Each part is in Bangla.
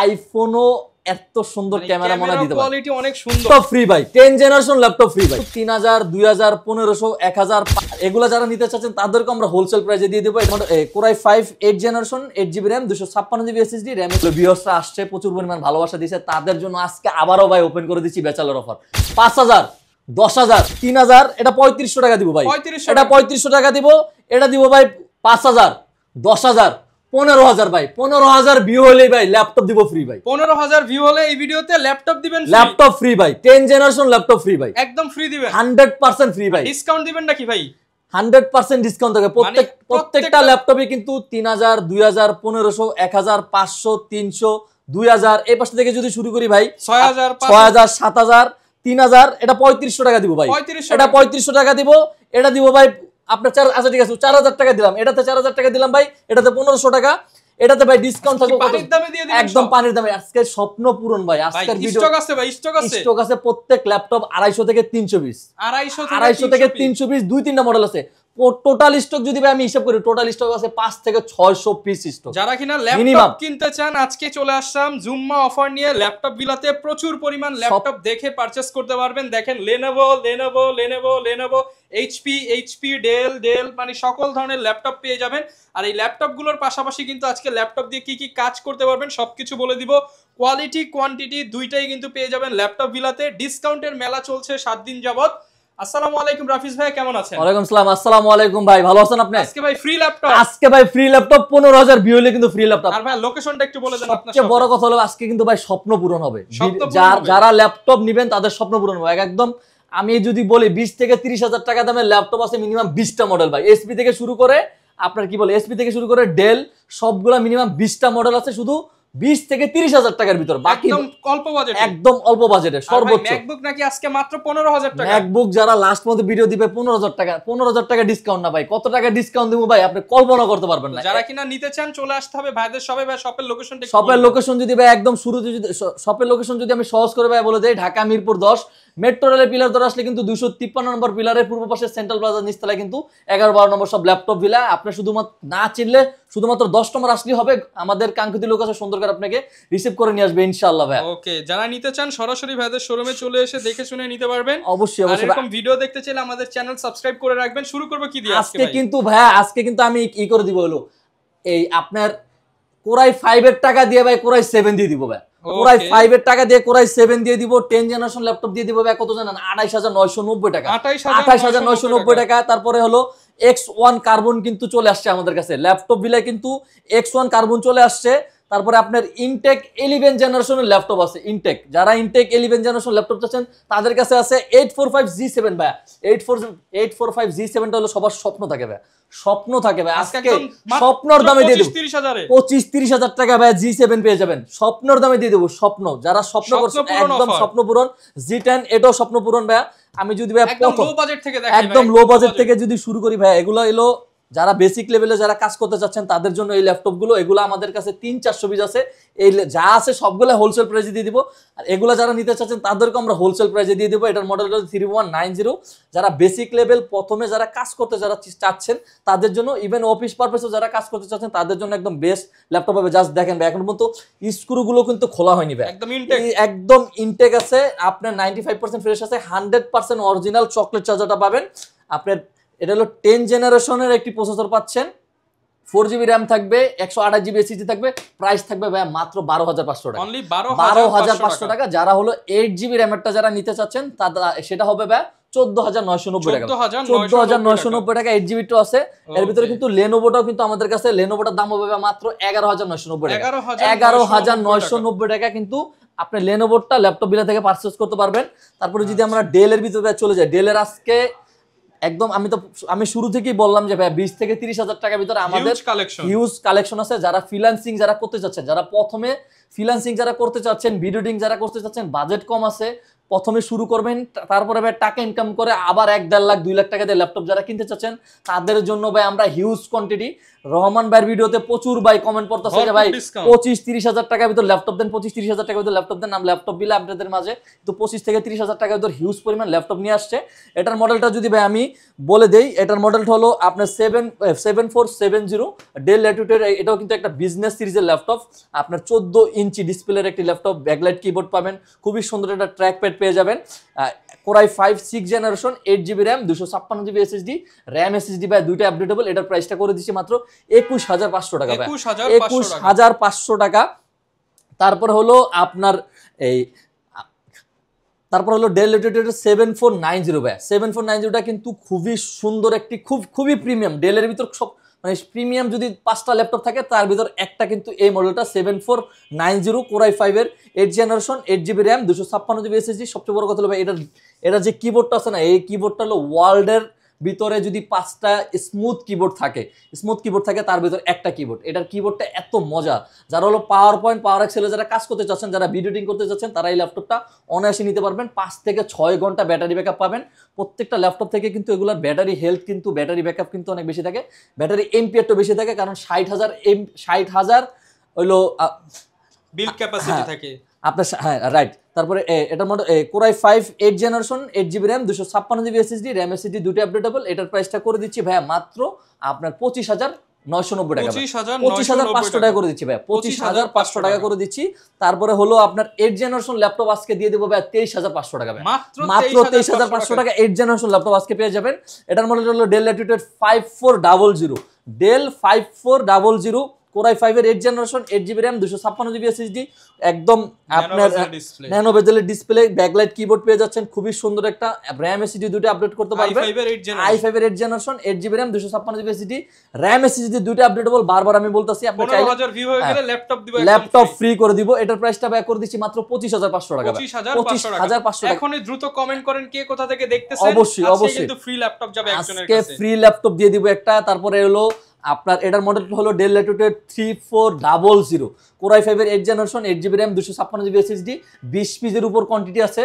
আইফোনও এত সুন্দর ক্যামেরা মনে দিতে পারে, কোয়ালিটি অনেক সুন্দর। ল্যাপটপ ফ্রি ভাই, 10 জেনারেশন ল্যাপটপ ফ্রি ভাই। 3000 2000 1500 1000 এগুলা যারা নিতে চাচ্ছেন তাদেরকে আমরা হোলসেল প্রাইসে দিয়ে দেবো। Core i 5 8 generation 8GB RAM 256GB SSD RAM। ভিউয়ার্সরা আসছে, প্রচুর পরিমাণ ভালোবাসা দিয়েছে, তাদের জন্য আজকে আবারও ভাই ওপেন করে দিচ্ছি ব্যাচেলর অফার। 5000 10000 3000 এটা 3500 টাকা দিব ভাই, এটা 3500 টাকা দিব, এটা দিব ভাই 5000 10000 15000 ভাই, 15000 ভিউ হলে ভাই ল্যাপটপ দিব ফ্রি ভাই। 15000 ভিউ হলে এই ভিডিওতে ল্যাপটপ দিবেন, ল্যাপটপ ফ্রি ভাই, 10 জেনারেশন ল্যাপটপ ফ্রি ভাই, একদম ফ্রি দিবেন, 100% ফ্রি ভাই। ডিসকাউন্ট দিবেন নাকি ভাই? 100% ডিসকাউন্ট থাকে প্রত্যেকটা ল্যাপটপে কিন্তু 3000 2000 1500 1000 500 300 2000 এই পাশ থেকে যদি শুরু করি ভাই 6000 6000 7000 3000 এটা 3500 টাকা দিব ভাই, এটা 3500 টাকা দিব, এটা দিব ভাই আপনার 4 আচ্ছা ঠিক আছে 4000 টাকা দিলাম, এটাতে 4000 টাকা দিলাম ভাই, এটাতে 1500 টাকা, এটাতে ভাই ডিসকাউন্ট থাকবে পানির দামে দিয়ে দিবেন, একদম পানির দামে। আজকে স্বপ্ন পূরণ ভাই, আজকের ভিডিও স্টক আছে ভাই, স্টক আছে প্রত্যেক ল্যাপটপ 250 থেকে 300 পিস, 250 থেকে 300 পিস, 2-3টা মডেল আছে। টোটাল স্টক যদি ভাই আমি হিসাব করি, টোটাল স্টক আছে 5 থেকে 600 পিস স্টক। যারা কিনা ল্যাপটপ কিনতে চান আজকে চলে আসলাম জুম্মা অফার নিয়ে। ল্যাপটপ বিলাতে প্রচুর পরিমাণ ল্যাপটপ দেখে পারচেজ করতে পারবেন। দেখেন Lenovo, HP, ডেল মানে সকল ধরনের ল্যাপটপ পেয়ে যাবেন। আর এই ল্যাপটপ গুলোর পাশাপাশি কিন্তু আজকে ল্যাপটপ দিয়ে কি কি কাজ করতে পারবেন সবকিছু বলে দিব। কোয়ালিটি কোয়ান্টিটি দুইটাই কিন্তু পেয়ে যাবেন ল্যাপটপ বিলাতে। ডিসকাউন্টের মেলা চলছে 7 দিন যাবত। আসসালামু আলাইকুম রাফিজ ভাই, কেমন আছেন? ওয়ালাইকুম আসসালাম। আসসালামু আলাইকুম ভাই, ভালো আছেন আপনি? আজকে ভাই ফ্রি ল্যাপটপ, আজকে ভাই ফ্রি ল্যাপটপ 15000 ভিউ হলে কিন্তু ফ্রি ল্যাপটপ। আর ভাই লোকেশনটা একটু বলে দেন আপনার। সবচেয়ে বড় কথা হলো আজকে কিন্তু ভাই স্বপ্ন পূরণ হবে, যারা ল্যাপটপ নেবেন তাদের স্বপ্ন পূরণ হবে একদম। আমি যদি বলি 20 থেকে 30,000 টাকা দামের ল্যাপটপ আছে মিনিমাম 20টা মডেল ভাই, এসপি থেকে শুরু করে আপনার কি বলে এসপি থেকে শুরু করে ডেল সবগুলা মিনিমাম 20টা মডেল আছে শুধু 20 থেকে 30,000 টাকার ভিতর, বাকি একদম অল্প বাজেটে, একদম অল্প বাজেটে সর্বোচ্চ। ম্যাকবুক নাকি আজকে মাত্র 15000 টাকা। ম্যাকবুক যারা লাস্ট মধ্যে ভিডিও দিবে 15000 টাকা, 15000 টাকা ডিসকাউন্ট না ভাই, কত টাকা ডিসকাউন্ট দেবো ভাই আপনি কল্পনা করতে পারবেন না। যারা কিনা নিতে চান চলে আসতে হবে ভাইদের সবাই। ভাই শপের লোকেশনটা, শপের লোকেশন যদি ভাই একদম শুরুতে যদি শপের লোকেশন যদি আমি সহজ করে ভাই বলে দেই, ঢাকা মিরপুর 10 মেট্রো রেলের পিলার ধরে আসলে কিন্তু 253 নম্বর পিলারের পূর্ব পাশে সেন্ট্রাল প্লাজা নিচতলায় কিন্তু 11-12 নম্বর সব ল্যাপটপ ভিলা। আপনি শুধুমাত্র না চিনলে শুধুমাত্র 10 নম্বর আসলেই হবে, আমাদের কাঙ্ক্ষিত লোক আছে সুন্দর করে আপনাকে রিসিভ করে নিয়ে আসবে ইনশাআল্লাহ ভাই। ওকে, যারা নিতে চান সরাসরি ভাইদের শোরুমে চলে এসে দেখে শুনে নিতে পারবেন। অবশ্যই অবশ্যই। এরকম ভিডিও দেখতে চাইলে আমাদের চ্যানেল সাবস্ক্রাইব করে রাখবেন। শুরু করব কি দিয়ে আজকে কিন্তু ভাই, আজকে কিন্তু আমি কি করে দিব হলো এই আপনার কোরাই 5 এর টাকা দিয়ে ভাই কোরাই 7 দিয়ে দিব ভাই, কোরাই 5 এর টাকা দিয়ে কোরাই 7 দিয়ে দিব। 10 জেনারেশন ল্যাপটপ দিয়ে দিব ভাই কত জানেন? 28990 টাকা, 28990 টাকা। তারপরে হলো X1 কার্বন কিন্তু চলে আসছে আমাদের কাছে, ল্যাপটপ বিলায় কিন্তু X1 কার্বন চলে আসছে। তারপরে আপনার ইনটেক 11 জেনারেশনের ল্যাপটপ আছে, ইনটেক যারা ইনটেক 11 জেনারেশন ল্যাপটপ চাচ্ছেন তাদের কাছে আছে 845G7 ভাই। 845G7টা হলো সবার স্বপ্ন থাকে ভাই, স্বপ্ন থাকে ভাই। আজকে স্বপ্নর দামে দিয়ে দেব 25-30,000 টাকা ভাই G7 পেয়ে যাবেন, স্বপ্নর দামে দিয়ে দেব। স্বপ্ন যারা স্বপ্ন করছে একদম স্বপ্ন পূরণ। G10 এটাও স্বপ্ন পূরণ ভাই। আমি যদি ভাই একদম লো বাজেট থেকে দেখি, একদম লো বাজেট থেকে যদি শুরু করি ভাই, এগুলো এলো যারা বেসিক লেভেলে যারা কাজ করতে চাচ্ছেন তাদের জন্য এই ল্যাপটপগুলো। এগুলো আমাদের কাছে 300-400 পিস আছে, এই যা আছে সবগুলো হোলসেল প্রাইসে দিয়ে দিব। আর এগুলো যারা নিতে চাচ্ছেন তাদেরকে আমরা হোলসেল প্রাইসে দিয়ে দেবো। এটার মডেল হলো 3190। যারা বেসিক লেভেল প্রথমে যারা কাজ করতে যারা চাচ্ছেন তাদের জন্য, ইভেন অফিস পারপাসে যারা কাজ করতে চাচ্ছেন তাদের জন্য একদম বেস্ট ল্যাপটপ হবে। জাস্ট দেখেন ভাই, এখন পর্যন্ত স্ক্রুগুলো কিন্তু খোলা হয়নি ভাই, একদম ইনটেক আছে। আপনার 95% ফ্রেশ আছে, 100% অরিজিনাল চকলেট চার্জারটা পাবেন আপনার। এটা হলো 10 জেনারেশনের একটি প্রসেসর পাচ্ছেন, 4GB RAM থাকবে, 128GB SSD থাকবে। প্রাইস থাকবে ভাই মাত্র 12,500 টাকা, অনলি 12,500 টাকা। যারা হলো 8GB RAM এরটা যারা নিতে চাচ্ছেন সেটা হবে ভাই 14,990 টাকা, 14,990 টাকা 8GB টা আছে। এর ভিতরে কিন্তু লেনোভোটাও কিন্তু আমাদের কাছে, লেনোভোটার দাম হবে মাত্র 11,990 টাকা, 11,990 টাকা কিন্তু আপনি লেনোভোটা ল্যাপটপ বিলা থেকে পারচেজ করতে পারবেন। তারপরে যদি আমরা ডেলের ভিতরে চলে যাই, ডেলের আজকে একদম আমি শুরু থেকেই বললাম যে ভাই 20 থেকে 30,000 টাকার ভিতরে আমাদের হিউজ কালেকশন আছে। যারা ফ্রিল্যান্সিং যারা করতে চাচ্ছেন, যারা প্রথমে ফ্রিল্যান্সিং যারা করতে চাচ্ছেন, ভিডিও এডিটিং যারা করতে চাচ্ছেন, বাজেট কম আছে, প্রথমে শুরু করবেন, তারপরে ভাই টাকা ইনকাম করে আবার 1-1.5 লাখ 2 লাখ টাকা দিয়ে ল্যাপটপ যারা কিনতে চাচ্ছেন তাদের জন্য ভাই আমরা হিউজ কোয়ান্টিটি, রহমান ভাইয়ের ভিডিওতে প্রচুর ভাই কমেন্ট পড়তেছে যে ভাই 25-30 হাজার টাকার ভিতর ল্যাপটপ দেন, 25-30 হাজার টাকার ভিতর ল্যাপটপ দেন। আমরা ল্যাপটপ বিলে আপনাদের মাঝে তো 25 থেকে 30 হাজার টাকার ভিতর হিউজ পরিমাণ ল্যাপটপ নিয়ে আসছে। এটার মডেলটা যদি ভাই আমি বলে দেই, এটার মডেলটা হলো আপনার 7470 ডেল ল্যাটিটিউড। এটাও কিন্তু একটা বিজনেস সিরিজের ল্যাপটপ, আপনার 14 ইঞ্চি ডিসপ্লের একটি ল্যাপটপ, ব্যাকলাইট কিবোর্ড পাবেন, খুবই সুন্দর একটা ট্র্যাক প্যাড পেয়ে যাবেন। Core i 5 6 generation, 8GB RAM, 256GB SSD, RAM SSD ভাই দুইটা আপডেটেবল। এটার প্রাইসটা করে দিচ্ছি মাত্র 21500 টাকা ভাই, 21500 টাকা। তারপর হলো আপনার এই তারপর হলো ডেল ল্যাটিটিউড 7490 ভাই, 7490টা কিন্তু খুবই সুন্দর একটি খুবই প্রিমিয়াম, ডেলের ভিতর সব মানে প্রিমিয়াম যদি 5টা ল্যাপটপ থাকে তার ভিতর একটা কিন্তু এই মডেলটা 7490 কোরাই 5 এর 8 generation, 8GB RAM, 256GB SSD। সবচেয়ে বড় কথা হলো ভাই এটা যে কিবোর্ডটা আছে না, এই কিবোর্ডটা হলো ওয়ার্ল্ডের ভিতরে যদি 5টা স্মুথ কিবোর্ড থাকে তার ভিতর একটা কিবোর্ড। এটার কিবোর্ডটা এত মজা, যারা হলো পাওয়ার পয়েন্ট পাওয়ার এক্সেলে যারা কাজ করতে চাচ্ছেন, যারা ভিডিও এডিটিং করতে চাচ্ছেন, তারা এই ল্যাপটপটা অনায়াসে নিতে পারবেন। 5 থেকে 6 ঘন্টা ব্যাটারি ব্যাকআপ পাবেন প্রত্যেকটা ল্যাপটপ থেকে। কিন্তু এগুলোর ব্যাটারি হেলথ কিন্তু ব্যাটারি ব্যাকআপ কিন্তু অনেক বেশি থাকে, ব্যাটারি এমপিআরটা বেশি থাকে, কারণ 60,000 হলো বিল্ড ক্যাপাসিটি থাকে আপনার। হ্যাঁ রাইট। তারপরে এটার model core i 5 8 generation, 8GB RAM, 256GB SSD, RAM SSD দুটো আপডেটেবল। এটার প্রাইসটা করে দিচ্ছি ভাইয়া মাত্র আপনার 25,990 টাকা, 25,500 টাকা করে দিচ্ছি ভাইয়া, 25,500 টাকা করে দিচ্ছি। তারপরে হলো আপনার 8 জেনারেশন ল্যাপটপ আজকে দিয়ে দেবো ভাইয়া 23,500 টাকা, মাত্র 23,500 টাকা 8 জেনারেশন ল্যাপটপ আজকে পেয়ে যাবেন। এটার মডেল হলো ডেল ল্যাটিটিউড 5400, ডেল 5400 কোরাই 5 এর 8 generation, 8GB RAM, 256GB SSD, একদম আপনার ন্যানো বেজেলের ডিসপ্লে, ব্যাকলাইট কিবোর্ড পেয়ে যাচ্ছেন, খুবই সুন্দর একটা র্যাম SSD দুটো আপডেট করতে পারবেন। i5 এর 8 generation, 8GB RAM, 256GB SSD, RAM SSD দুটো আপডেটেবল। বারবার আমি বলতাছি আপনি চাইলে 15,000 ভিউ হয়ে গেলে ল্যাপটপ ফ্রি করে দিব। এটার প্রাইসটা ব্যয় করে দিচ্ছি মাত্র 25,500 টাকা, 25,500 টাকা। এখনই দ্রুত কমেন্ট করেন কে কোথা থেকে দেখতেছেন। অবশ্যই কিন্তু ফ্রি ল্যাপটপ যাবে একজনের কাছে, আজকে ফ্রি ল্যাপটপ দিয়ে দিব একটা। তারপরে হলো আপনার এটার মডেলটা হলো ডেল ল্যাটিটিউড 3400 কোরাই 5 এর 8 generation, 8GB RAM, 256GB SSD, 20 পিসের উপর কোয়ান্টিটি আছে।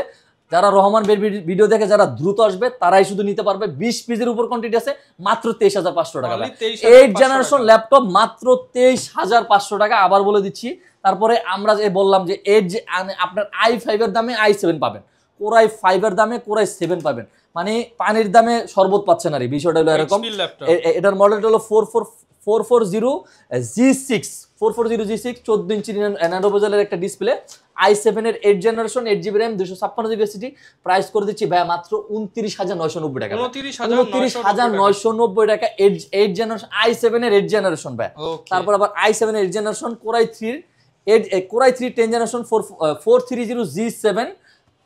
যারা রহমান ভিডিও দেখে যারা দ্রুত আসবে তারাই শুধু নিতে পারবে। 20 পিসের উপর কোয়ান্টিটি আছে, মাত্র 23,500 টাকা। 8 জেনারেশন ল্যাপটপ মাত্র 23,500 টাকা, আবার বলে দিচ্ছি। তারপরে আমরা যে বললাম যে আপনার i5 এর দামে i7 পাবেন, কোরাই 5 এর দামে কোরাই 7 পাবেন, মানে পানির দামে শরবত পাচ্ছেন আর বিষয়টা হলো এরকম। এটার মডেলটা হলো 440G6, 440G6, 14 ইঞ্চি ন্যানো বেজেলের একটা ডিসপ্লে, i7 এর 8 generation, 8GB RAM, 256GB SSD। Price করে দিচ্ছি ভাই মাত্র 29,990 টাকা, 29,990 টাকা 8 জেনারেশন, i7 এর 8 জেনারেশন ভাই। তারপর আবার i7 এর 8 generation, core i 3 10 generation, 430G7,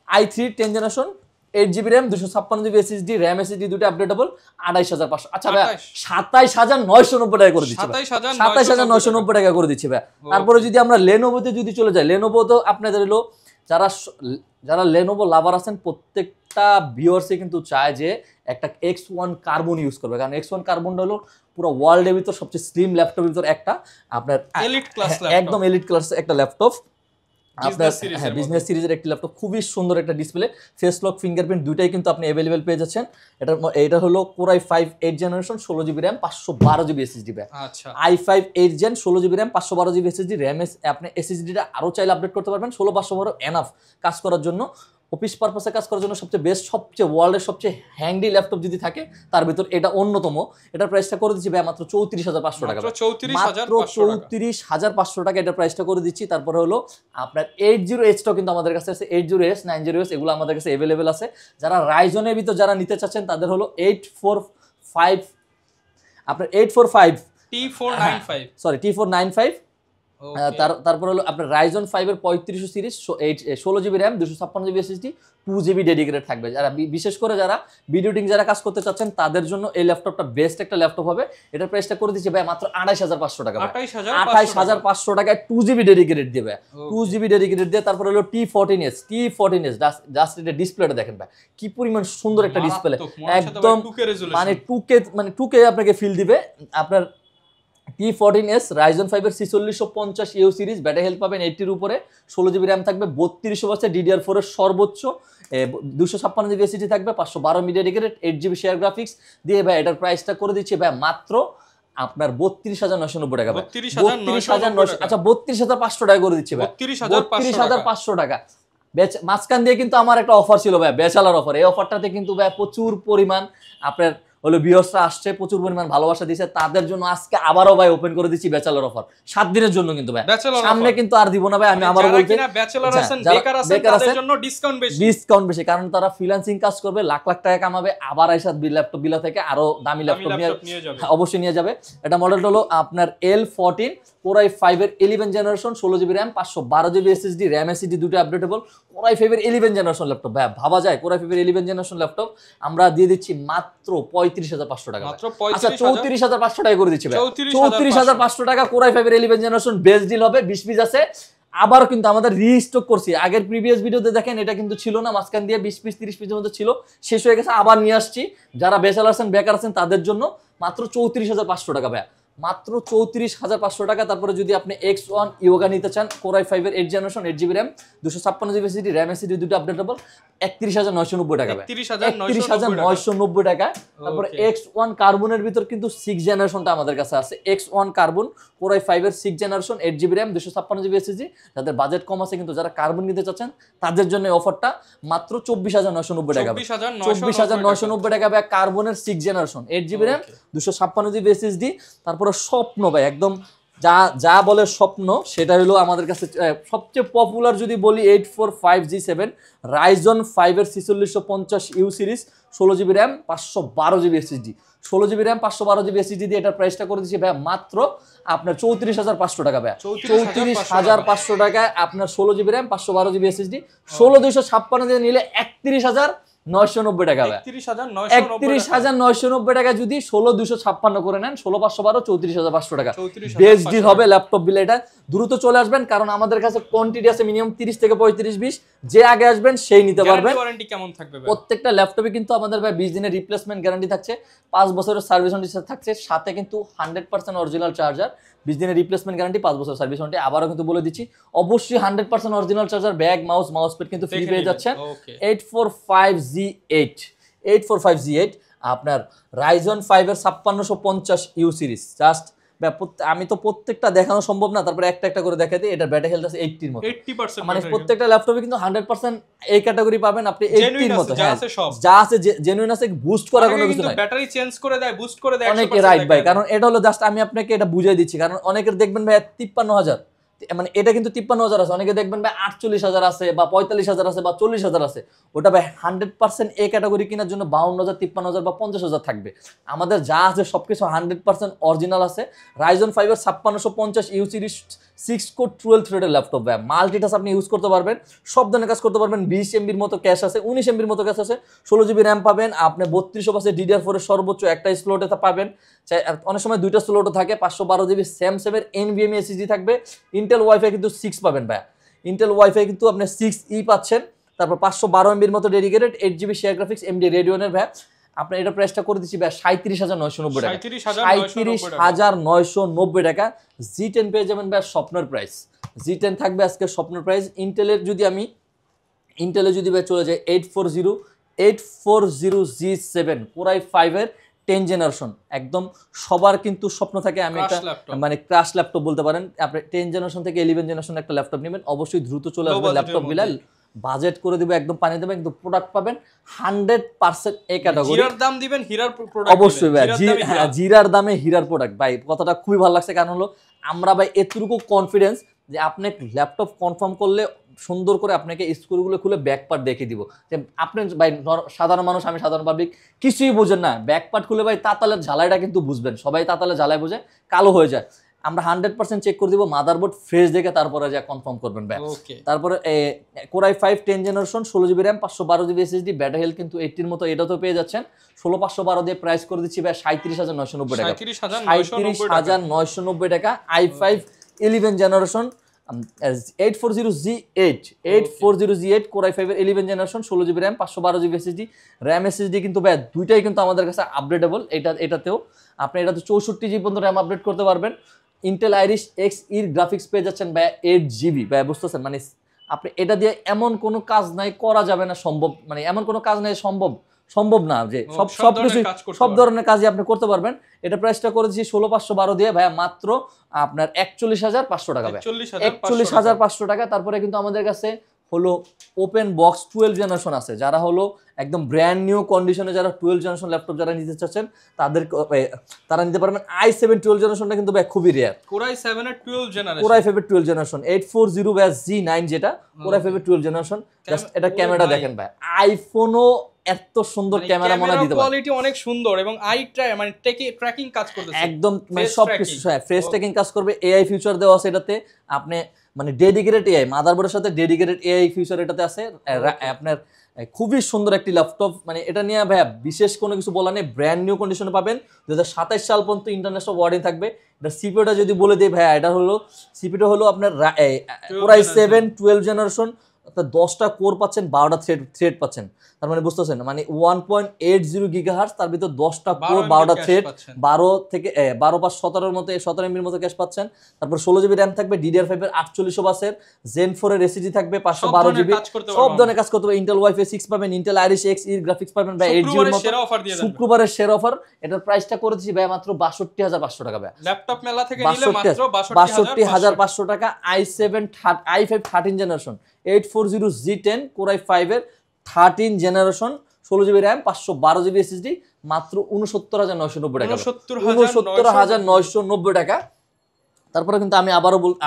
i3 10 generation, 8GB RAM, 256GB SSD, RAM SSD দুটো আপডেটেবল, 28,500। আচ্ছা ভাই 27,990 টাকা করে দিচ্ছি, 27,990 টাকা করে দিচ্ছি ভাই। তারপরে যদি আমরা লেনোভোতে যদি চলে যাই, লেনোভো তো আপনাদের হলো যারা লেনোভো লাভার আছেন প্রত্যেকটা ভিউয়ার্সে কিন্তু চায় যে একটা X1 কার্বন ইউজ করবে, কারণ X1 কার্বনটা হলো পুরো ওয়ার্ল্ডের ভিতর সবচেয়ে স্লিম ল্যাপটপের ভিতর একটা, আপনার একদম এলিট ক্লাস একটা ল্যাপটপ। আপনার বিজনেস সিরিজের একটি ল্যাপটপ, খুবই সুন্দর একটা ডিসপ্লে, ফেস লক, ফিঙ্গারপ্রিন্ট দুইটাই কিন্তু আপনি অ্যাভেলেবেল পেয়ে যাচ্ছেন। এটা হলো core i 5 8 generation, 16GB RAM, 512GB SSD bag. আচ্ছা i5 8 gen, 16GB RAM, 512GB SSD, RAM আপনি SSDটা আরো চাইলে আপডেট করতে পারবেন। 16/512 এনাফ কাজ করার জন্য, অফিস পারপাসে কাজ করার জন্য সবচেয়ে বেস্ট, সবচেয়ে ওয়ার্ল্ডের সবচেয়ে হ্যান্ডি ল্যাপটপ যদি থাকে তার ভিতর এটা অন্যতম। এটার প্রাইসটা করে দিচ্ছি ভাই মাত্র 34,500 টাকা, মাত্র 34,500 টাকা এটার প্রাইসটা করে দিচ্ছি। তারপরে হলো আপনার 80Hটাও কিন্তু আমাদের কাছে আছে, 80H 90H এগুলো আমাদের কাছে অ্যাভেলেবেল আছে। যারা রাইজনের ভিতর যারা নিতে চাচ্ছেন তাদের হলো 845, আপনার 845 T495 সরি T495। তারপর হলো আপনার রাইজন 5 এর 3500 series, 16GB RAM, 256GB SSD, 2GB dedicated থাকবে। যারা বিশেষ করে যারা ভিডিও এডিটিং যারা কাজ করতে চাচ্ছেন তাদের জন্য এই ল্যাপটপটা বেস্ট একটা ল্যাপটপ হবে। এটার প্রাইসটা করে দিচ্ছি ভাই মাত্র 28,500 টাকা, 28,500 টাকায় 2GB ডেডিকেটেড দেবে, 2GB ডেডিকেটেড দিয়ে। তারপর হলো T14s, জাস্ট এটা ডিসপ্লেটা দেখেন ভাই কি পরিমাণ সুন্দর একটা ডিসপ্লে, একদম মানে 2K আপনাকে ফিল দিবে। আপনার T14s Ryzen 5 এর 4650U সিরিজ, ব্যাটারি হেলথ পাবেন 80 এর উপরে, 16GB র্যাম থাকবে, 3200 DDR4 এর সর্বোচ্চ 256 জিবি এসএসডি থাকবে, 512 media dedicated, 8 GB share graphics দিয়ে ভাই এটার প্রাইসটা করে দিচ্ছি ভাই মাত্র আপনার 32,990 টাকা। 32,990 আচ্ছা 32,500 টাকা করে দিচ্ছি ভাই, 32,500 টাকা। মাঝখান দিয়ে কিন্তু আমার একটা অফার ছিল ভাই, ব্যাচেলার অফার। এই অফারটাতে কিন্তু ভাই প্রচুর পরিমাণ আপনার হলো ভিউয়ার্সরা আসছে, প্রচুর পরিমাণ ভালোবাসা দিয়েছে, তাদের জন্য আজকে আবারও ভাই ওপেন করে দিচ্ছি ব্যাচেলার অফার 7 দিনের জন্য কিন্তু ভাই, সামনে কিন্তু আর দিব না ভাই। আমি আবারও বলছি ব্যাচেলার আছেন, বেকার আছেন, তাদের জন্য ডিসকাউন্ট বেশি, কারণ তারা ফ্রিল্যান্সিং কাজ করবে, লাখ লাখ টাকা কামাবে, আবার আইসা ল্যাপটপ বিলা থেকে আরো দামি ল্যাপটপ নিয়ে যাবে, অবশ্যই নিয়ে যাবে। এটা মডেল হলো আপনার L14 Core i5 এর 11 generation, 16 GB RAM, 512 GB SSD, RAM SSD দুটো আপডেটেবল, Core i5 এর 11 জেনারেশন ল্যাপটপ। ভাই ভাবা যায় Core i5 এর 11 জেনারেশন ল্যাপটপ আমরা দিয়ে দিচ্ছি মাত্র 35,500 টাকা। আচ্ছা 34,500 টাকা করে দিচ্ছি ভাই, 34,500 টাকা Core i5 এর 11 জেনারেশন বেস্ট ডিল হবে। 20 পিস আছে, আবার কিন্তু আমাদের রিস্টক করছি, আগের প্রিভিয়াস ভিডিওতে দেখেন এটা কিন্তু ছিল না, মাঝখান দিয়ে 20 পিস 30 পিসের মধ্যে ছিল, শেষ হয়ে গেছে, আবার নিয়ে আসছি। যারা ব্যাচেলার আছেন বেকার আছেন তাদের জন্য মাত্র 34,500 টাকা ভাই, মাত্র 34,500 টাকা। তারপরে যদি আপনি X1 ইয়োগা নিতে চান Core i5 এর 8 generation, 8 GB RAM, 256 GB SSD, RAM SSD দুটো আপডেটেবল, 31,990 টাকা ভাই, 31,990 টাকা। তারপরে X1 কার্বনের ভিতর কিন্তু 6 জেনারেশনটা আমাদের কাছে আছে, X1 কার্বন Core i5 এর 6 generation, 8 GB RAM, 256 GB SSD. যাদের বাজেট কম আছে কিন্তু যারা কার্বন নিতে চাচ্ছেন তাদের জন্য অফারটা মাত্র 24,990 টাকা, 24,990 টাকা ভাই। কার্বনের 6 generation, 8 GB RAM, 256 GB SSD. তারপরে স্বপ্ন ভাই, একদম যা বলে স্বপ্ন সেটা হলো আমাদের কাছে সবচেয়ে পপুলার যদি বলি 845G7 Ryzen 5 এর 4650U series, 16 GB RAM, 512 GB SSD, 16 GB RAM, 512 GB SSD দিয়ে এটার প্রাইসটা করে দিচ্ছি ভাই মাত্র আপনার 34,500 টাকা ভাই, 34,500 টাকায় আপনার 16 জিবি র্যাম, 512 জিবি এসএসডি, 16,256 দিয়ে নিলে 31,990 টাকা ভাই, 31,990 টাকা যদি 16,256 করে নেন, 16,512, 34,500 টাকা বেস্ট ডিল হবে ল্যাপটপ বিল। এটা দ্রুত চলে আসবেন কারণ আমাদের কাছে কোয়ান্টিটি আছে মিনিমাম 30 থেকে 35 যে আগে আসবেন সেই নিতে পারবেন। ওয়ারেন্টি কেমন থাকবে ভাই? প্রত্যেকটা ল্যাপটপে কিন্তু আমাদের ভাই 20 দিনের রিপ্লেসমেন্ট গ্যারান্টি থাকছে, 5 বছরের সার্ভিস ওয়ারেন্টি থাকছে, সাথে কিন্তু 100% অরিজিনাল চার্জার, 20 দিনের রিপ্লেসমেন্ট গ্যারান্টি, 5 বছর সার্ভিস ওয়ারেন্টি। আবারও কিন্তু বলে দিচ্ছি অবশ্যই 100% original charger, bag, mouse pad কিন্তু ফ্রি পেয়ে যাচ্ছেন। 845G8 আপনার Ryzen 5 এর 5650U সিরিজ। জাস্ট আমি তো প্রত্যেকটা দেখানো সম্ভব না, তারপরে একটা একটা করে দেখাতে। এটার ব্যাটারি হেলথ আছে 80 এর মতো, 80% মানে প্রত্যেকটা ল্যাপটপে কিন্তু 100% এই ক্যাটাগরি পাবেন আপনি 80 এর মতো। হ্যাঁ যা আছে জেনুইন আছে, বুস্ট করা কোনো কিছু নাই, ব্যাটারি চেঞ্জ করে দেয়, বুস্ট করে দেয় অনেকে, রাইট ভাই। কারণ এটা হলো জাস্ট আমি আপনাকে এটা বুঝিয়ে দিচ্ছি, কারণ অনেকের দেখবেন ভাই 53,000, মানে এটা কিন্তু 53,000 আছে, অনেকে দেখবেন ভাই 48,000 আছে বা 45,000 আছে বা 40,000 আছে, ওটা ভাই 100% এ ক্যাটাগরি কেনার জন্য 52,000, 53,000 বা 50,000 থাকবে। আমাদের যা আছে সবকিছু 100% অরিজিনাল আছে। Ryzen 5 এর 5650U সিরিজ 6 কোর 12 থ্রেডের ল্যাপটপ ভাই, মাল্টিটাস্ক আপনি ইউজ করতে পারবেন, সব ধরনের কাজ করতে পারবেন। 20 MBর মতো ক্যাশ আছে, 19 MBর মতো ক্যাশ আছে, 16 জিবি র্যাম পাবেন, আপনি 3200 পাশে DDR4 এর সর্বোচ্চ একটা স্লটে পাবেন, অনেক সময় দুইটা স্লটও থাকে, 512 জিবি স্যামসাং এর NVMe SSD থাকবে। ইন্টেল ওয়াইফাই কিন্তু 6 পাবেন ভাই, ইন্টেল ওয়াইফাই কিন্তু আপনি 6E পাচ্ছেন। তারপর 512 MBর মতো dedicated, 8 GB share graphics, AMD Radeon-এর ভাই। আপনার এটা প্রাইসটা করে দিচ্ছি ভাই 37,990 টাকা, 37,990 টাকা। G10 পেয়ে যাবেন ভাই স্বপ্নের প্রাইস, G10 থাকবে আজকে স্বপ্নের প্রাইস। ইন্টেলের যদি ভাই চলে যায় 840G7 Core i5 এর 10 জেনারেশন, একদম সবার কিন্তু স্বপ্ন থাকে আমি একটা মানে ক্রাশ ল্যাপটপ বলতে পারেন। আপনি 10 জেনারেশন থেকে 11 জেনারেশন একটা ল্যাপটপ নেবেন, অবশ্যই দ্রুত চলে আসবে ল্যাপটপ বিলাল, বাজেট করে দিবে, একদম পানি দেবে, কিন্তু প্রোডাক্ট পাবেন 100% এই ক্যাটাগরি। জিরার দাম দিবেন, হীরার প্রোডাক্ট অবশ্যই ভাই, জিরার দামে হীরার প্রোডাক্ট ভাই। কথাটা খুবই ভালো লাগছে, কারণ হলো আমরা ভাই এতটুকু কনফিডেন্স যে আপনি ল্যাপটপ কনফার্ম করলে সুন্দর করে আপনাকে স্ক্রুগুলো খুলে ব্যাক পার্ট দেখিয়ে দিব। যে আপনি ভাই সাধারণ মানুষ, আমি সাধারণ পাবলিক, কিছুই বোঝেন না, ব্যাক পার্ট খুলে ভাই তাতালের ঝালাইটা কিন্তু বুঝবেন, সবাই তাতালের ঝালাই বোঝে, কালো হয়ে যায়। আমরা 100% চেক করে দিব, মাদারবোর্ড ফ্রেশ দেখে তারপরে যা কনফার্ম করবেন ভাই। তারপরে Core i5 10 generation, 16 GB RAM, 512 GB SSD, battery health কিন্তু 80 এর মতো, এটাও তো পেয়ে যাচ্ছেন। 16,512 দিয়ে প্রাইস করে দিচ্ছি ভাই 37,990 টাকা, 37,990 টাকা। i5 11 generation 840G8 Core i5 এর 11 generation, 16 GB RAM, 512 GB SSD, RAM SSD কিন্তু ভাই দুইটাই কিন্তু আমাদের কাছে আপডেটেবল। এটাতেও আপনি এটাতে 64 জিবি পর্যন্ত র্যাম আপডেট করতে পারবেন। ইন্টেল আইরিশ Xe গ্রাফিক্স পেয়ে যাচ্ছেন ভাই 8 জিবি ভাই, বুঝতেছেন মানে আপনি এটা দিয়ে এমন কোনো কাজ নাই করা যাবে না সম্ভব, মানে এমন কোনো কাজ নাই সম্ভব না যে সবকিছু সব ধরনের কাজই আপনি করতে পারবেন। এটা প্রাইসটা করে দিচ্ছি 16,512 দিয়ে ভাইয়া, মাত্র আপনার 41,500 টাকা ভাই, 41,500 টাকা। তারপরে কিন্তু আমাদের কাছে হলো ওপেন বক্স 12 জেনারেশন আছে, যারা হলো একদম ব্র্যান্ড নিউ কন্ডিশনে যারা 12 জেনারেশন ল্যাপটপ যারা নিতে চাচ্ছেন তারা নিতে পারবেন। i7 12 জেনারেশনটা কিন্তু ভাই খুবই রেয়ার, Core i7 এর 12 জেনারেশন, Core i5 এর 12 জেনারেশন 840 ভাই G9 যেটা Core i5 এর 12 জেনারেশন। জাস্ট এটা ক্যামেরা দেখেন ভাই, আইফোনও এত সুন্দর ক্যামেরা মনে দিতে পারে, কোয়ালিটি অনেক সুন্দর এবং মানে ট্র্যাকিং কাজ করতেছে একদম, মানে সবকিছু ফ্রেশ ট্র্যাকিং কাজ করবে। এআই ফিচার দেওয়া আছে এটাতে, আপনি মানে ডেডিকেটেড এআই মাদারবোর্ডের সাথে ডেডিকেটেড এআই ফিচার এটাতে আছে। আপনার খুবই সুন্দর একটি ল্যাপটপ, মানে এটা নিয়ে ভাইয়া বিশেষ কোনো কিছু বলা নেই, ব্র্যান্ড নিউ কন্ডিশনে পাবেন। 2027 সাল পর্যন্ত ইন্টারন্যাশনাল ওয়ারেন্টি থাকবে। এটা সিপিইউটা যদি বলে দিই ভাইয়া, এটা হলো সিপিইউটা হলো আপনার Core i7 12 জেনারেশন, অর্থাৎ 10টা কোর পাচ্ছেন, 12টা থ্রেড পাচ্ছেন। তার মানে বুঝতেছেন, মানে 1.80 গিগাহার্টজ, তার ভিতর 10টা কোর 12টা থ্রেড, 12 থেকে 12 5 17 মতো 17 এমবির মতো ক্যাশ পাচ্ছেন। তারপর 16 জিবি র্যাম থাকবে, DDR5 এর 4800 বাসের, Zen 4 এর এসএসডি থাকবে 512 জিবি, সব ধরনের কাজ করতে পারবে। ইন্টেল ওয়াইফাই 6 পাবেন, ইন্টেল আইরিশ এক্স এর গ্রাফিক্স পাবেন ভাই 8 জিবির মতো, শুক্রবারের সেরা অফার। এটার প্রাইসটা করে দিচ্ছি ভাই মাত্র 62,500 টাকা ভাই, ল্যাপটপ মেলা থেকে নিলে মাত্র 62,500 টাকা। i5 13 generation 840 G10 Core i5 এর 13 generation, 16 GB RAM, 512 GB SSD, মাত্র 69,990 টাকা, 69,990 টাকা। তারপরে কিন্তু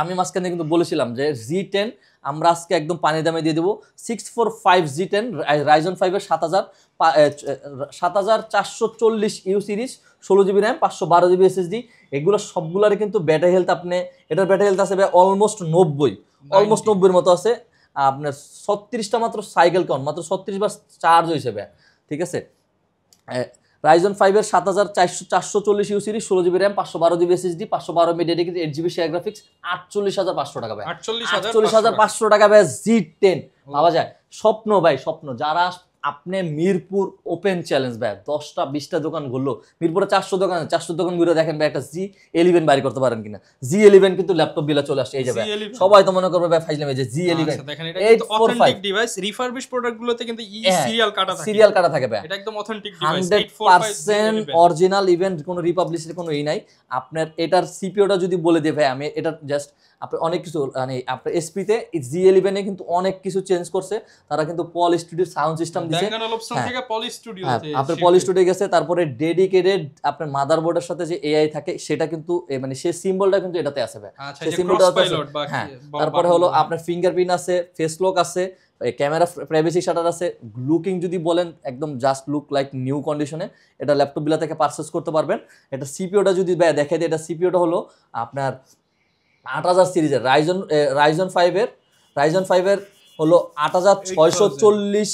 আমি মাঝখানে কিন্তু বলেছিলাম যে G10 আমরা আজকে একদম পানির দামে দিয়ে দেবো। 645 G10 Ryzen 5 এর 7440 you series, 16 GB RAM, 512 GB SSD, এগুলো সবগুলারই কিন্তু ব্যাটারি হেলথ এটার ব্যাটারি হেলথ আছে অলমোস্ট 90 মতো আছে। আপনার 36টা মাত্র সাইকেল কাউন্ট, মাত্র 36 বার চার্জ হয়েছে ভাই, ঠিক আছে। Ryzen 5 এর 7440 you series, 16 GB RAM, 512 GB SSD, 512 MB dedicated 8 GB share graphics, 48,500 টাকা ভাই, 48,500 টাকা ভাই G10 পাওয়া যায়। স্বপ্ন ভাই, স্বপ্ন যারা আপনি মিরপুর ওপেন চ্যালেঞ্জ ভাই, 10টা 20টা দোকান ঘুরলো, মিরপুরে 400 দোকান ঘুরে দেখেন ভাই একটা G11 বাড়ি করতে পারেন কিনা। G11 কিন্তু ল্যাপটপ বিলা চলে আসছে, এই যে ভাই সবাই তো মনে করবে ভাই ফাইজলামে যে G11 দেখেন, এটা কিন্তু অথেন্টিক ডিভাইস। রিফারবিশ প্রোডাক্টগুলোতে কিন্তু সিরিয়াল কাটা থাকে ভাই, এটা একদম অথেন্টিক ডিভাইস, 100% অরিজিনাল, ইভেন কোনো রিপাবলিশের কোনো নাই। আপনার এটার সিপিইউটা যদি বলে দিই ভাই, আমি এটা জাস্ট আপনি অনেক কিছু মানে আপনার এসপিতে G11 এ কিন্তু অনেক কিছু চেঞ্জ করছে তারা, কিন্তু পল স্টুডিও সাউন্ড সিস্টেম দিয়েছে, আপনার পল স্টুডিও গেছে। তারপরে ডেডিকেটেড আপনার মাদারবোর্ডের সাথে যে এআই থাকে সেটা কিন্তু মানে সেই সিম্বলটা কিন্তু এটাতে আছে ভাই, সেই সিম্বলটা আছে। হ্যাঁ, তারপরে হলো আপনার ফিঙ্গারপ্রিন্ট আছে, ফেস লক আছে, ক্যামেরা প্রাইভেসি শাটার আছে। লুকিং যদি বলেন একদম জাস্ট লুক লাইক নিউ কন্ডিশনে, এটা ল্যাপটপ বিলা থেকে পারচেজ করতে পারবেন। এটা সিপিইউটা যদি ভাই দেখাই দিই, এটা সিপিইউটা হলো আপনার 8000 সিরিজের Ryzen 5 এর হলো 8640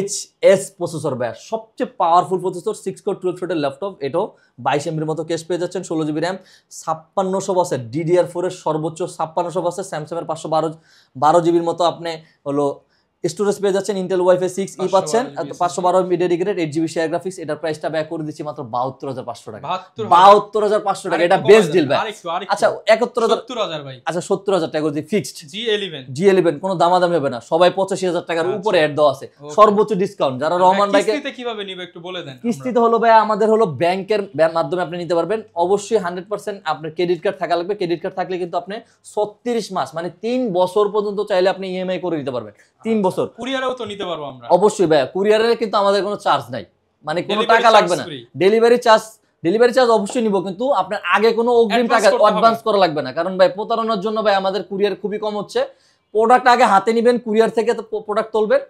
HS প্রসেসর ভাই, সবচেয়ে পাওয়ারফুল প্রসেসর, 6 কোর 12 থ্রেডের ল্যাপটপ। এটাও 22 এমবির মতো কেস পেয়ে যাচ্ছেন, 16 জিবি র্যাম, 5600 বাসের, DDR4 এর সর্বোচ্চ 5600 বাসের, স্যামসাং এর 512 জিবির মতো আপনি হলো স্টোরেজ পেয়ে যাচ্ছেন, ইন্টেল ওয়াইফাই 6E পাচ্ছেন, 512 MB dedicated 8 GB share graphics. এটার প্রাইসটা ব্যয় করে দিচ্ছি মাত্র 72,500 টাকা, 72,500 টাকা, এটা বেস্ট ডিল ভাই। আচ্ছা 71,000 ভাই, আচ্ছা 70,000 টাকা করে ফিক্সড। G11 কোনো দামাদামি হবে না, সবাই 85,000 টাকার উপরে অ্যাড দেওয়া আছে, সর্বোচ্চ ডিসকাউন্ট। যারা রহমান ভাইকে কিস্তিতে কিভাবে নিবে একটু বলে দেন। কিস্তিতে হলো ভাই আমাদের হলো ব্যাংকের মাধ্যমে আপনি নিতে পারবেন, অবশ্যই 100% আপনার ক্রেডিট কার্ড থাকা লাগবে। ক্রেডিট কার্ড থাকলে কিন্তু আপনি 36 মাস মানে 3 বছর পর্যন্ত চাইলে আপনি ইএমআই করে নিতে পারবেন, 3 বছর। কুরিয়ারেও তো নিতে পারবো আমরা, অবশ্যই ভাই, কুরিয়ারে কিন্তু আমাদের কোনো চার্জ নাই, মানে কোনো টাকা লাগবে না। ডেলিভারি চার্জ অবশ্যই নিব, কিন্তু আপনার আগে কোনো অগ্রিম টাকা অ্যাডভান্স করা লাগবে না, কারণ ভাই প্রতারণার জন্য ভাই আমাদের কুরিয়ার খুবই কম হচ্ছে। প্রোডাক্ট আগে হাতে নেবেন, কুরিয়ার থেকে প্রোডাক্ট তুলবেন,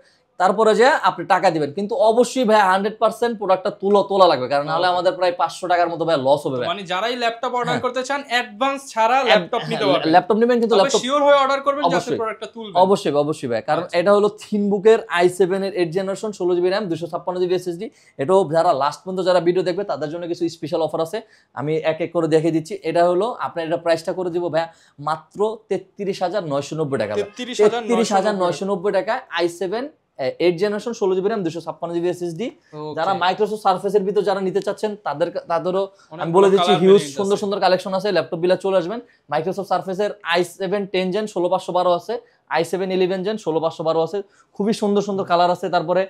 তারপরে যে আপনি টাকা দিবেন, কিন্তু অবশ্যই ভাই 100% প্রোডাক্টটা তোলা লাগবে, কারণ নাহলে আমাদের প্রায় 500 টাকার মতো ভাই লস হবে। মানে যারাই ল্যাপটপ অর্ডার করতে চান অ্যাডভান্স ছাড়া ল্যাপটপ নিতে পারবেন, ল্যাপটপ নেবেন, কিন্তু ল্যাপটপ শিওর হয়ে অর্ডার করবেন যাতে প্রোডাক্টটা তুলবেন। অবশ্যই ভাই, কারণ এটা হলো থিনবুকের i7 এর 8 generation, 16 GB RAM, 256 GB SSD. এটাও যারা লাস্ট পর্যন্ত যারা ভিডিও দেখবে তাদের জন্য কিছু স্পেশাল অফার আছে, আমি এক এক করে দেখিয়ে দিচ্ছি। এটা হলো আপনার এটা প্রাইসটা করে দিব ভাই মাত্র 33,990 টাকা, 33,990 টাকা। i7 8 generation, 16 GB RAM, 256 GB SSD. যারা মাইক্রোসফট সারফেসের ভিতর যারা নিতে চাচ্ছেন তাদেরও আমি বলে দিচ্ছি হিউজ সুন্দর কালেকশন আছে, ল্যাপটপ বিলা চলে আসবেন। মাইক্রোসফট সারফেসের i7 10 জেন 16512 আছে, i7 11 জেন 16512 আছে, খুবই সুন্দর সুন্দর কালার আছে। তারপরে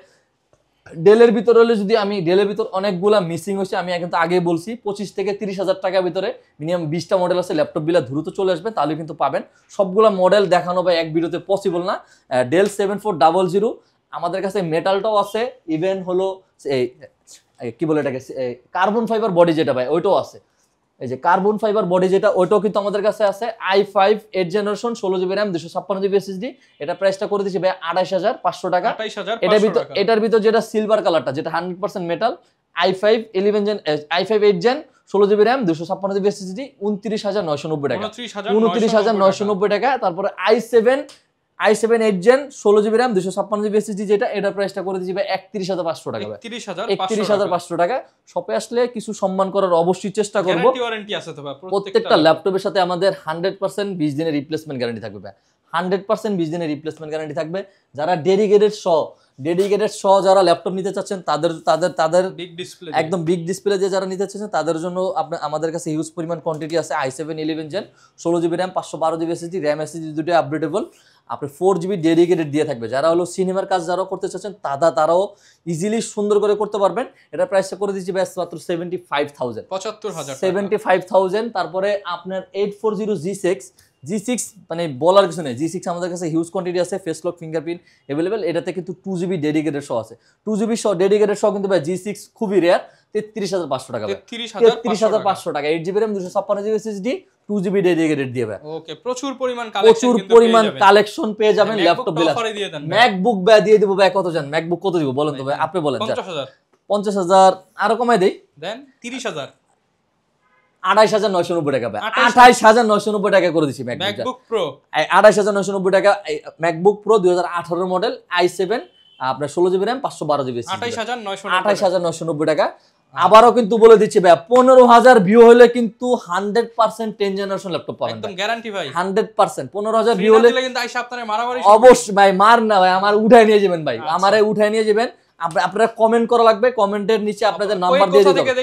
ডেলের ভিতরে হলে যদি আমি ডেলের ভিতর অনেকগুলা মিসিং হয়েছে, আমি কিন্তু আগেই বলছি 25 থেকে 30,000 টাকার ভিতরে মিনিমাম 20টা মডেল আছে, ল্যাপটপ গুলা দ্রুত চলে আসবে, তাহলে কিন্তু পাবেন। সবগুলা মডেল দেখানো বা এক ভিডিওতে পসিবল না। ডেল 7400 আমাদের কাছে মেটালটাও আছে, ইভেন হলো কি বলে এটাকে কার্বন ফাইবার বডি যেটা ভাই ওইটাও আছে। এই যে কার্বন ফাইবার বডি যেটা ওইটাও কিন্তু আমাদের কাছে আছে। i5 8 generation 16GB RAM 256GB SSD, এটা প্রাইসটা করে দিচ্ছি ভাই 28500 টাকা। এটার ভিতর যেটা সিলভার কালারটা যেটা 100% metal, i5 11 gen i5 8 gen 16GB RAM 256GB SSD 29990 টাকা, 29990 টাকা। তারপরে i7 8 gen 16GB RAM 256GB SSD যেটা, এটা প্রাইসটা করে দিচ্ছি ভাই 31500 টাকা, 31500 টাকা। শপে আসলে কিছু সম্মান করার অবশ্যই চেষ্টা করব। গ্যারান্টি ওয়ারেন্টি আছে তো ভাই প্রত্যেকটা ল্যাপটপের সাথে আমাদের 100% 20 দিনের রিপ্লেসমেন্ট গ্যারান্টি থাকবে ভাই, 100% 20 দিনের রিপ্লেসমেন্ট গ্যারান্টি থাকবে। যারা ডেডিকেটেড যারা ল্যাপটপ নিতে চাচ্ছেন তাদের বিগ ডিসপ্লে, একদম বিগ ডিসপ্লে দিয়ে যারা নিতে চাচ্ছেন তাদের জন্য আমাদের কাছে হিউজ পরিমাণ কোয়ান্টিটি আছে। i7 11 gen 16GB RAM 512GB SSD, RAM SSD দুটো আপডেটেবল, আপনি 4GB ডেডিকেটেড দিয়ে থাকবে। যারা হলো সিনেমার কাজ যারা করতে চাচ্ছেন তারাও ইজিলি সুন্দর করে করতে পারবেন। এটা প্রাইসটা করে দিচ্ছি ব্যাস মাত্র 75,000। তারপরে আপনার 840G6 মানে বলার কিছু নেই, G6 আমাদের কাছে হিউজ কোয়ান্টিটি আছে, ফেস লক ফিঙ্গারপ্রিন্ট अवेलेबल। এটাতে কিন্তু 2GB ডেডিকেটেড সহ আছে, 2GB সহ ডেডিকেটেড সহ কিন্তু ভাই G6 খুবই রেয়ার। 33,500 টাকা, 33,500 টাকা, 8GB RAM 256GB SSD 2GB dedicated দিয়ে ভাই। ওকে, প্রচুর পরিমাণ কালেকশন পেয়ে যাবেন ল্যাপটপ গুলো। ম্যাকবুক ভাই দিয়ে দিব ভাই, কত জান ম্যাকবুক কত দিব বলেন তো ভাই, আপনি বলেন। 50,000 আরো কমাই দেই, দেন 30,000, 28,990 টাকা ভাই, 28,990 টাকা করে দিছি ম্যাকবুক প্রো, 28,990 টাকা ম্যাকবুক প্রো 2018 মডেল i7 আপনার 16GB RAM 512GB, 28,990 টাকা। আবারও কিন্তু বলে দিচ্ছি ভাই 15,000 ভিউ হলে কিন্তু 100% 10 জেনারেশন ল্যাপটপ পাবেন, একদম গ্যারান্টি ভাই 100%। 15,000 ভিউ হলে কিন্তু আইসা আপনারা মারামারি অবশ্যই ভাই, মার না ভাই, আমার উঠায় নিয়ে যাবেন ভাই, আমারে উঠায় নিয়ে যাবেন। আপনারা কমেন্ট করা লাগবে, কমেন্টের নিচে আপনাদের নাম্বার দিয়ে দিতে হবে।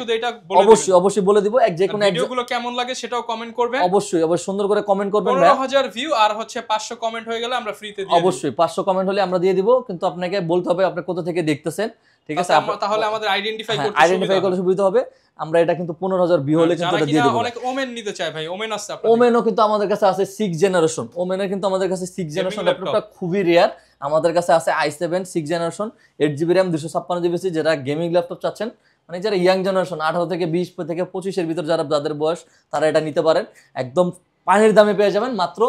শুধু এটা বলে অবশ্যই বলে দিব। যে কোনো ভিডিওগুলো কেমন লাগে সেটাও কমেন্ট করবেন, অবশ্যই সুন্দর করে কমেন্ট করবেন। 15,000 ভিউ আর হচ্ছে 500 কমেন্ট হয়ে গেলে আমরা ফ্রিতে দিয়ে দিব। অবশ্যই 500 কমেন্ট হলে আমরা দিয়ে দিব, কিন্তু আপনাকে বলতে হবে আপনি কোথা থেকে দেখতেছেন, ঠিক আছে? তাহলে আমাদের আইডেন্টিফাই করতে সুবিধা হবে। আমরা এটা কিন্তু 15,000 ভিউ হলে কিন্তু দিয়ে দিব। অনেক ওমেন নিতে চায় ভাই, ওমেন আছে আপনাদের? ওমেনও কিন্তু আমাদের কাছে আছে 6 জেনারেশন, ওমেনের কিন্তু আমাদের কাছে 6 জেনারেশন ল্যাপটপটা খুবই রেয়ার। আমাদের কাছে আছে i7 6 generation 8GB RAM 256GB SSD, যারা গেমিং ল্যাপটপ চাচ্ছেন, মানে যারা ইয়াং জেনারেশন 18 থেকে 20 থেকে 25 এর ভিতর যাদের বয়স, তারা এটা নিতে পারেন। একদম পানির দামে পেয়ে যাবেন মাত্র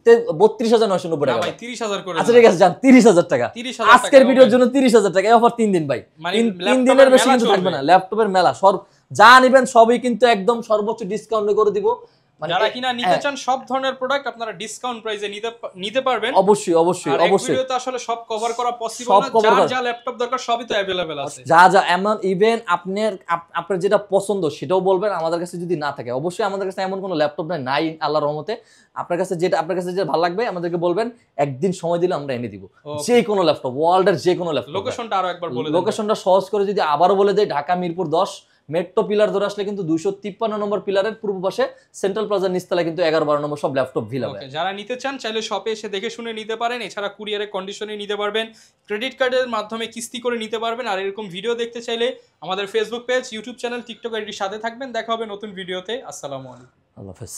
32,990 টাকা। ভাই 30,000 করে, আচ্ছা ঠিক আছে যান, 30,000 টাকা আজকের ভিডিওর জন্য। 30,000 টাকা অফার 3 দিন ভাই, 3 দিনের বেশি কিন্তু থাকবে না। ল্যাপটপের মেলা যা নিবেন সবই কিন্তু একদম সর্বোচ্চ ডিসকাউন্টে করে দিব। যারা কিনা নিতে চান সব ধরনের প্রোডাক্ট আপনারা ডিসকাউন্ট প্রাইসে নিতে পারবেন। অবশ্যই ভিডিওতে আসলে সব কভার করা পসিবল না, যা ল্যাপটপ দরকার সবই তো अवेलेबल আছে। যা এমন ইভেন আপনার যেটা পছন্দ সেটাও বলবেন। আমাদের কাছে যদি না থাকে, অবশ্যই আমাদের কাছে এমন কোনো ল্যাপটপ নাই আল্লাহর রহমতে। আপনার কাছে যেটা ভালো লাগবে আমাদেরকে বলবেন, একদিন সময় দিলে আমরা এনে দিব। যে কোনো ল্যাপটপ, ওয়ার্ল্ডের যে কোনো ল্যাপটপ। লোকেশনটা আরো একবার বলে দেন। লোকেশনটা সহজ করে যদি আবারও বলে দেই, ঢাকা মিরপুর 10 মেট্রো পিলার ধরে আসলে কিন্তু 253 নম্বর পিলারের পূর্ব পাশে সেন্ট্রাল প্লাজার নিচতলায় কিন্তু 11-12 নম্বর সব ল্যাপটপ ভিলা হবে। যারা নিতে চান চাইলে শপে এসে দেখে শুনে নিতে পারেন। এছাড়া কুরিয়ারের কন্ডিশনে নিতে পারবেন, ক্রেডিট কার্ডের মাধ্যমে কিস্তি করে নিতে পারবেন। আর এরকম ভিডিও দেখতে চাইলে আমাদের Facebook page, YouTube channel, TikTok আইডির সাথে থাকবেন। দেখা হবে নতুন ভিডিওতে। আসসালামু আলাইকুম, আল্লাহ হাফেজ।